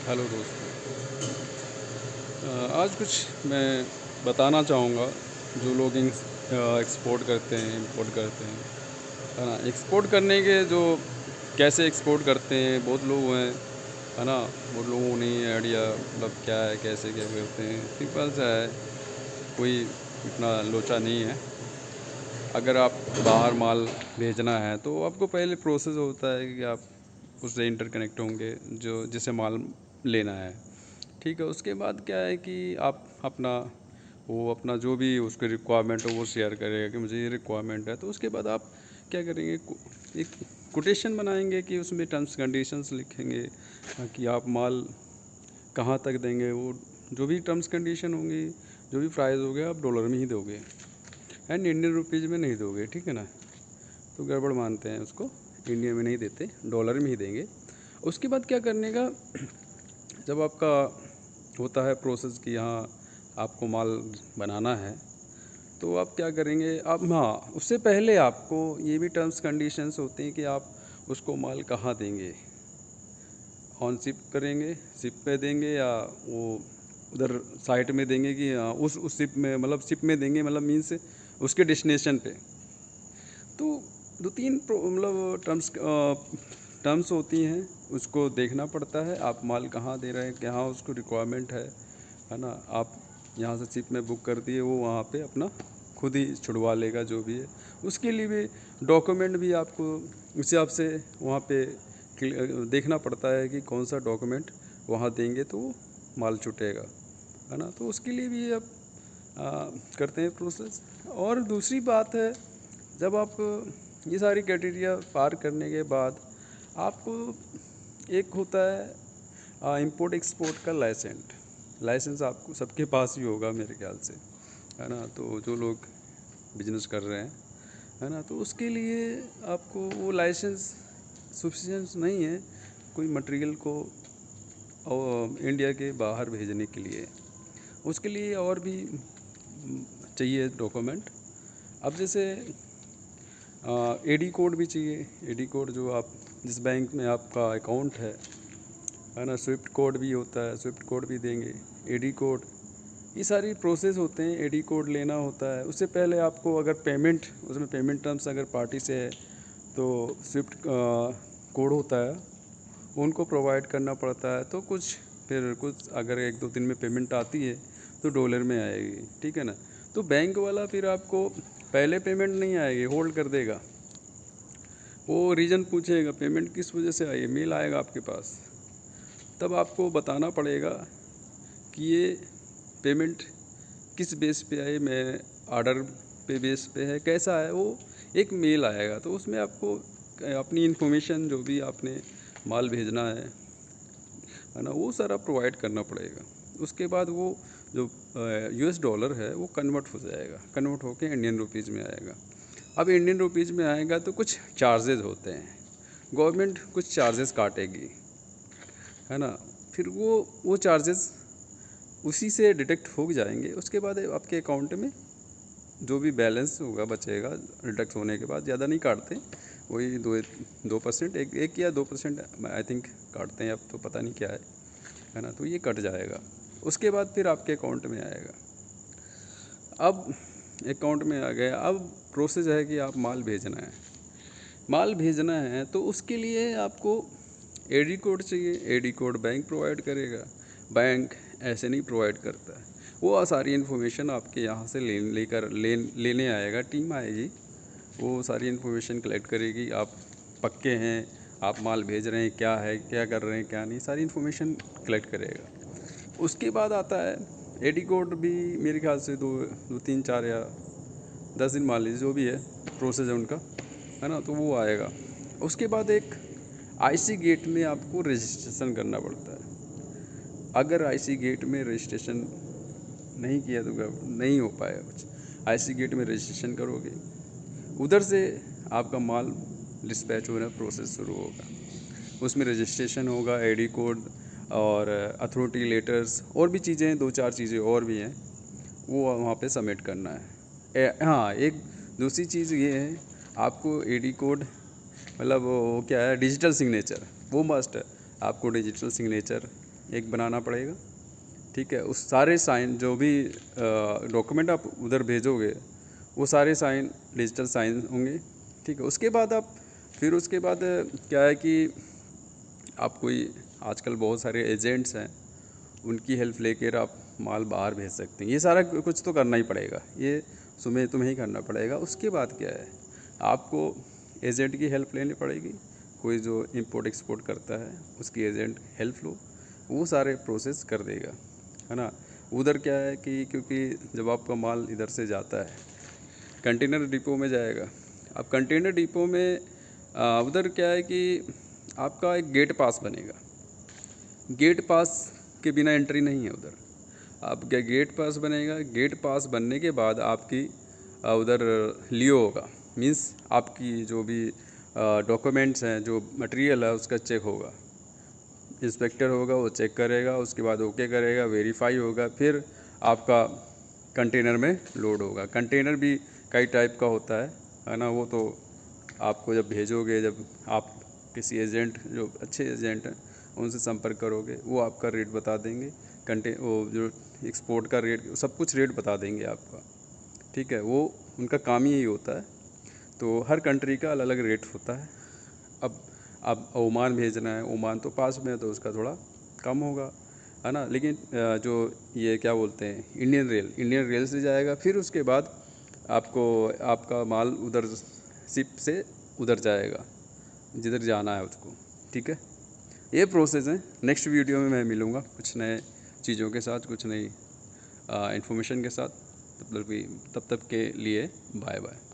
Hello दोस्तों। आज कुछ मैं बताना चाहूँगा। जो लोग एक्सपोर्ट करते हैं, इंपोर्ट करते हैं, है ना। एक्सपोर्ट करने के जो कैसे एक्सपोर्ट करते हैं, बहुत लोग हैं, है ना। बहुत लोगों को नहीं आइडिया मतलब क्या है, कैसे क्या करते हैं। सिंपल सा है, कोई इतना लोचा नहीं है। अगर आप बाहर माल भेजना है तो आपको पहले प्रोसेस होता है कि आप उससे इंटरकनेक्ट होंगे, जो जिसे माल लेना है। ठीक है, उसके बाद क्या है कि आप अपना जो भी उसके रिक्वायरमेंट हो वो शेयर करेगा कि मुझे ये रिक्वायरमेंट है। तो उसके बाद आप क्या करेंगे, एक कोटेशन बनाएंगे कि उसमें टर्म्स कंडीशंस लिखेंगे कि आप माल कहाँ तक देंगे। वो जो भी टर्म्स कंडीशन होंगी, जो भी प्राइस होगे, आप डॉलर में ही दोगे एंड इंडियन रुपीज़ में नहीं दोगे। ठीक है ना। तो गड़बड़ मानते हैं उसको, इंडिया में नहीं देते, डॉलर में ही देंगे। उसके बाद क्या करने का, जब आपका होता है प्रोसेस कि हाँ आपको माल बनाना है, तो आप क्या करेंगे, आप हाँ उससे पहले आपको ये भी टर्म्स कंडीशंस होते हैं कि आप उसको माल कहाँ देंगे। ऑन शिप करेंगे, शिप पे देंगे, या वो उधर साइट में देंगे कि हाँ उस शिप में, मतलब शिप में देंगे, मतलब मीन्स उसके डेस्टिनेशन पे। तो दो तीन मतलब टर्म्स होती हैं, उसको देखना पड़ता है। आप माल कहाँ दे रहे हैं, कहाँ उसको रिक्वायरमेंट है ना। आप यहाँ से शिप में बुक कर दिए, वो वहाँ पे अपना खुद ही छुड़वा लेगा जो भी है। उसके लिए भी डॉक्यूमेंट भी आपको उस हिसाब से वहाँ पे देखना पड़ता है कि कौन सा डॉक्यूमेंट वहाँ देंगे तो वो माल छूटेगा, है ना। तो उसके लिए भी आप करते हैं प्रोसेस। और दूसरी बात है, जब आप ये सारी क्राइटेरिया पार करने के बाद आपको एक होता है इंपोर्ट एक्सपोर्ट का लाइसेंस आपको सबके पास ही होगा मेरे ख्याल से, है ना। तो जो लोग बिजनेस कर रहे हैं, है ना, तो उसके लिए आपको वो लाइसेंस सफिशिएंट नहीं है कोई मटेरियल को इंडिया के बाहर भेजने के लिए। उसके लिए और भी चाहिए डॉक्यूमेंट। अब जैसे एडी कोड भी चाहिए। एडी कोड जो आप जिस बैंक में आपका अकाउंट है ना। स्विफ्ट कोड भी होता है, स्विफ्ट कोड भी देंगे। एडी कोड, ये सारी प्रोसेस होते हैं। एडी कोड लेना होता है। उससे पहले आपको अगर पेमेंट, उसमें पेमेंट टर्म्स अगर पार्टी से है तो स्विफ्ट कोड होता है, उनको प्रोवाइड करना पड़ता है। तो कुछ अगर एक दो दिन में पेमेंट आती है तो डॉलर में आएगी। ठीक है ना। तो बैंक वाला फिर आपको पहले पेमेंट नहीं आएगी, होल्ड कर देगा। वो रीज़न पूछेगा पेमेंट किस वजह से आई है, मेल आएगा आपके पास। तब आपको बताना पड़ेगा कि ये पेमेंट किस बेस पे आई, मैं ऑर्डर पे बेस पे है, कैसा है। वो एक मेल आएगा, तो उसमें आपको अपनी इन्फॉर्मेशन जो भी आपने माल भेजना है ना, वो सारा प्रोवाइड करना पड़ेगा। उसके बाद वो जो यूएस डॉलर है वो कन्वर्ट हो जाएगा, कन्वर्ट होकर इंडियन रुपीज़ में आएगा। अब इंडियन रुपीज़ में आएगा तो कुछ चार्जेस होते हैं, गवर्नमेंट कुछ चार्जेस काटेगी, है ना। फिर वो चार्जेस उसी से डिडक्ट हो जाएंगे। उसके बाद आपके अकाउंट में जो भी बैलेंस होगा बचेगा, डिडक्ट होने के बाद। ज़्यादा नहीं काटते, वही 2% एक या 2% आई थिंक काटते हैं, अब तो पता नहीं क्या है ना। तो ये कट जाएगा। उसके बाद फिर आपके अकाउंट में आएगा। अब अकाउंट में आ गया। अब प्रोसेस है कि आप माल भेजना है। माल भेजना है तो उसके लिए आपको एडी कोड चाहिए। एडी कोड बैंक प्रोवाइड करेगा, बैंक ऐसे नहीं प्रोवाइड करता है। वो सारी इन्फॉर्मेशन आपके यहाँ से लेने आएगा, टीम आएगी। वो सारी इन्फॉर्मेशन कलेक्ट करेगी, आप पक्के हैं, आप माल भेज रहे हैं, क्या है, क्या कर रहे हैं, क्या नहीं, सारी इन्फॉर्मेशन कलेक्ट करेगा। उसके बाद आता है एडी कोड भी, मेरे ख्याल से दो तीन चार या 10 दिन मान लीजिए, जो भी है प्रोसेस है उनका, है ना। तो वो आएगा। उसके बाद एक आईसी गेट में आपको रजिस्ट्रेशन करना पड़ता है। अगर आईसी गेट में रजिस्ट्रेशन नहीं किया तो नहीं हो पाएगा कुछ। आईसी गेट में रजिस्ट्रेशन करोगे, उधर से आपका माल डिस्पैच होना प्रोसेस शुरू होगा। उसमें रजिस्ट्रेशन होगा, एडी कोड और अथॉरिटी लेटर्स, और भी चीज़ें हैं, दो चार चीज़ें और भी हैं, वो वहाँ पे सबमिट करना है। हाँ, एक दूसरी चीज़ ये है, आपको एडी कोड मतलब वो क्या है, डिजिटल सिग्नेचर वो मस्ट है। आपको डिजिटल सिग्नेचर एक बनाना पड़ेगा, ठीक है। उस सारे साइन जो भी डॉक्यूमेंट आप उधर भेजोगे वो सारे साइन डिजिटल साइन होंगे, ठीक है। उसके बाद आप फिर उसके बाद क्या है कि आप कोई आजकल बहुत सारे एजेंट्स हैं, उनकी हेल्प लेकर आप माल बाहर भेज सकते हैं। ये सारा कुछ तो करना ही पड़ेगा, ये तुम्हें ही करना पड़ेगा। उसके बाद क्या है, आपको एजेंट की हेल्प लेनी पड़ेगी। कोई जो इंपोर्ट एक्सपोर्ट करता है उसकी एजेंट हेल्प लो, वो सारे प्रोसेस कर देगा, है ना। उधर क्या है कि क्योंकि जब आपका माल इधर से जाता है कंटेनर डिपो में जाएगा, अब कंटेनर डिपो में उधर क्या है कि आपका एक गेट पास बनेगा। गेट पास के बिना एंट्री नहीं है उधर। आप क्या गेट पास बनेगा, गेट पास बनने के बाद आपकी उधर लियो होगा, मींस आपकी जो भी डॉक्यूमेंट्स हैं, जो मटेरियल है उसका चेक होगा। इंस्पेक्टर होगा, वो चेक करेगा, उसके बाद ओके करेगा, वेरीफाई होगा, फिर आपका कंटेनर में लोड होगा। कंटेनर भी कई टाइप का होता है ना। वो तो आपको जब भेजोगे, जब आप किसी एजेंट जो अच्छे एजेंट हैं उनसे संपर्क करोगे, वो आपका रेट बता देंगे। वो जो एक्सपोर्ट का रेट, सब कुछ रेट बता देंगे आपका, ठीक है। वो उनका काम ही यही होता है। तो हर कंट्री का अलग अलग रेट होता है। अब ओमान भेजना है, ओमान तो पास में है तो उसका थोड़ा कम होगा, है ना। लेकिन जो ये क्या बोलते हैं, इंडियन रेल से जाएगा, फिर उसके बाद आपको आपका माल उधर शिप से उधर जाएगा जिधर जाना है उसको, ठीक है। ये प्रोसेस है। नेक्स्ट वीडियो में मैं मिलूँगा कुछ नए चीज़ों के साथ, कुछ नई इन्फॉर्मेशन के साथ। तब तक के लिए बाय बाय।